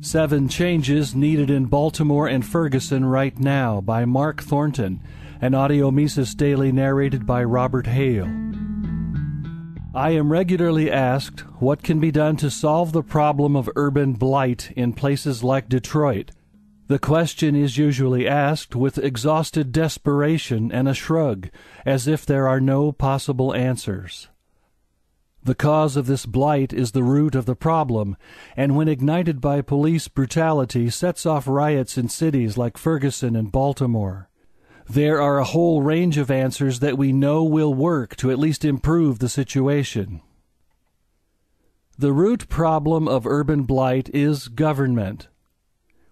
Seven Changes Needed in Baltimore and Ferguson Right Now by Mark Thornton, an audio Mises Daily narrated by Robert Hale. I am regularly asked what can be done to solve the problem of urban blight in places like Detroit. The question is usually asked with exhausted desperation and a shrug, as if there are no possible answers. The cause of this blight is the root of the problem, and when ignited by police brutality, sets off riots in cities like Ferguson and Baltimore. There are a whole range of answers that we know will work to at least improve the situation. The root problem of urban blight is government.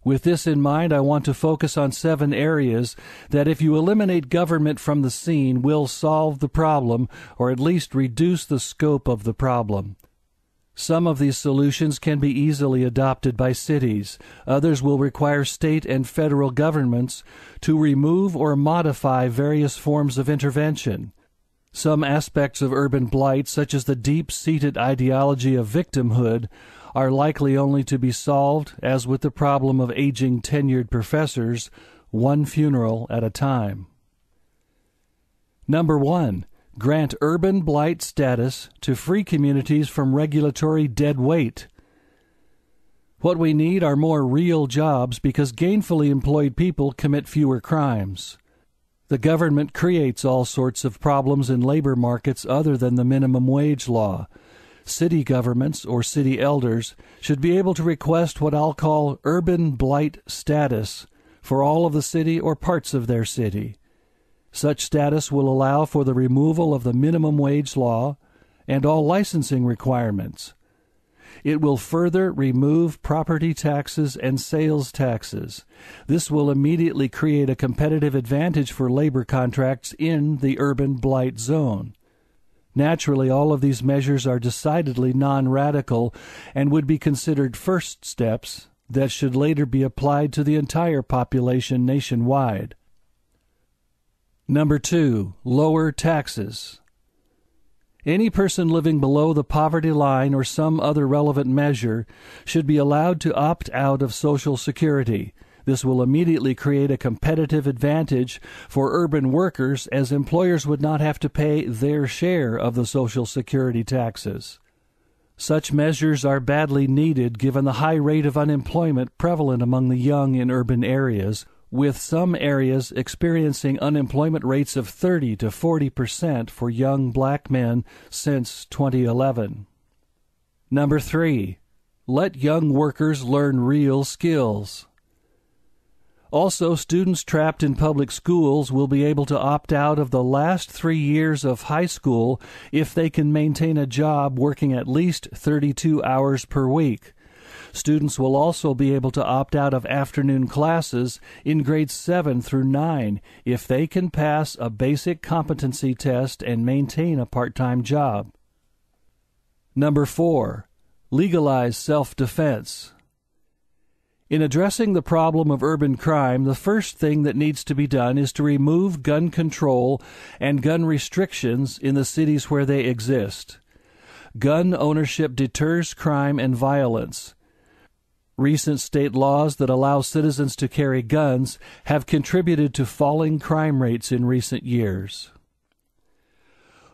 With this in mind, I want to focus on 7 areas that, if you eliminate government from the scene, will solve the problem, or at least reduce the scope of the problem. Some of these solutions can be easily adopted by cities. Others will require state and federal governments to remove or modify various forms of intervention. Some aspects of urban blight, such as the deep-seated ideology of victimhood, are likely only to be solved, as with the problem of aging tenured professors, one funeral at a time. Number 1. Grant urban blight status to free communities from regulatory dead weight. What we need are more real jobs because gainfully employed people commit fewer crimes. The government creates all sorts of problems in labor markets other than the minimum wage law. City governments, or city elders, should be able to request what I'll call urban blight status for all of the city or parts of their city. Such status will allow for the removal of the minimum wage law and all licensing requirements. It will further remove property taxes and sales taxes. This will immediately create a competitive advantage for labor contracts in the urban blight zone. Naturally, all of these measures are decidedly non-radical and would be considered first steps that should later be applied to the entire population nationwide. Number 2. Lower taxes. Any person living below the poverty line or some other relevant measure should be allowed to opt out of Social Security. This will immediately create a competitive advantage for urban workers, as employers would not have to pay their share of the Social Security taxes. Such measures are badly needed given the high rate of unemployment prevalent among the young in urban areas, with some areas experiencing unemployment rates of 30 to 40% for young black men since 2011. Number 3. Let young workers learn real skills. Also, students trapped in public schools will be able to opt out of the last 3 years of high school if they can maintain a job working at least 32 hours per week. Students will also be able to opt out of afternoon classes in grades 7 through 9 if they can pass a basic competency test and maintain a part-time job. Number 4. Legalize self-defense. In addressing the problem of urban crime, the first thing that needs to be done is to remove gun control and gun restrictions in the cities where they exist. Gun ownership deters crime and violence. Recent state laws that allow citizens to carry guns have contributed to falling crime rates in recent years.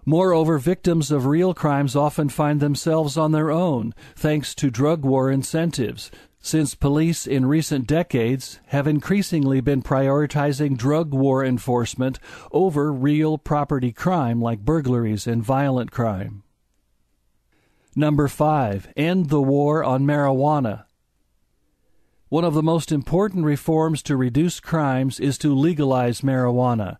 Moreover, victims of real crimes often find themselves on their own, thanks to drug war incentives, since police in recent decades have increasingly been prioritizing drug war enforcement over real property crime like burglaries and violent crime. Number 5. End the war on marijuana. One of the most important reforms to reduce crimes is to legalize marijuana.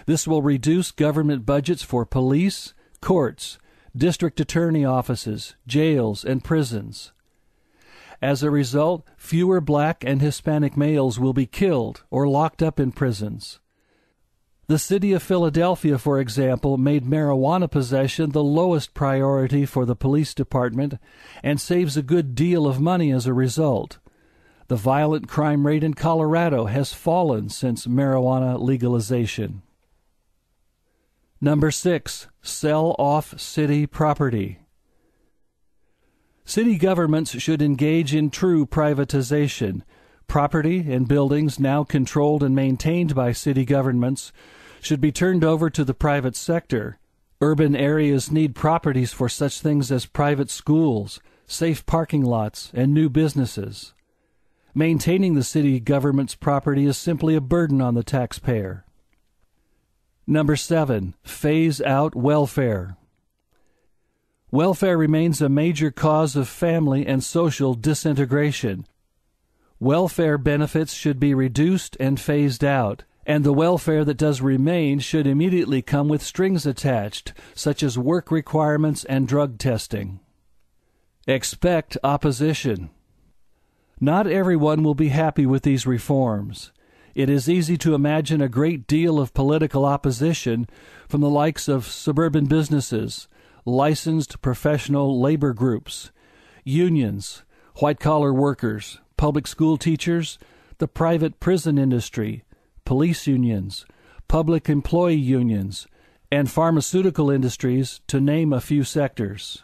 This will reduce government budgets for police, courts, district attorney offices, jails, and prisons. As a result, fewer black and Hispanic males will be killed or locked up in prisons. The city of Philadelphia, for example, made marijuana possession the lowest priority for the police department and saves a good deal of money as a result. The violent crime rate in Colorado has fallen since marijuana legalization. Number 6. Sell off city property. City governments should engage in true privatization. Property and buildings now controlled and maintained by city governments should be turned over to the private sector. Urban areas need properties for such things as private schools, safe parking lots, and new businesses. Maintaining the city government's property is simply a burden on the taxpayer. Number 7, phase out welfare. Welfare remains a major cause of family and social disintegration. Welfare benefits should be reduced and phased out, and the welfare that does remain should immediately come with strings attached, such as work requirements and drug testing. Expect opposition. Not everyone will be happy with these reforms. It is easy to imagine a great deal of political opposition from the likes of suburban businesses, licensed professional labor groups, unions, white-collar workers, public school teachers, the private prison industry, police unions, public employee unions, and pharmaceutical industries, to name a few sectors.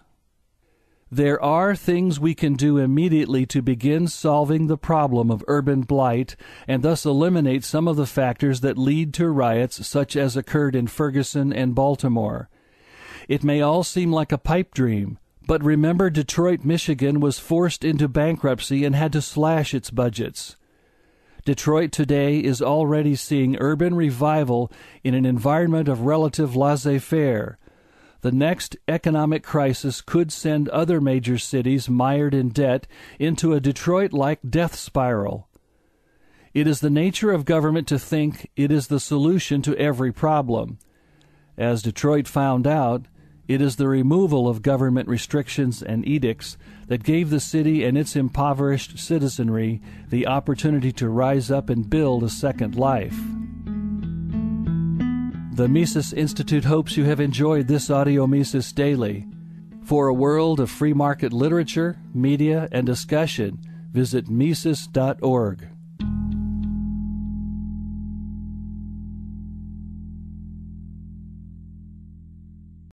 There are things we can do immediately to begin solving the problem of urban blight and thus eliminate some of the factors that lead to riots such as occurred in Ferguson and Baltimore. It may all seem like a pipe dream, but remember Detroit, Michigan was forced into bankruptcy and had to slash its budgets. Detroit today is already seeing urban revival in an environment of relative laissez-faire. The next economic crisis could send other major cities mired in debt into a Detroit-like death spiral. It is the nature of government to think it is the solution to every problem. As Detroit found out, it is the removal of government restrictions and edicts that gave the city and its impoverished citizenry the opportunity to rise up and build a second life. The Mises Institute hopes you have enjoyed this Audio Mises Daily. For a world of free market literature, media, and discussion, visit Mises.org.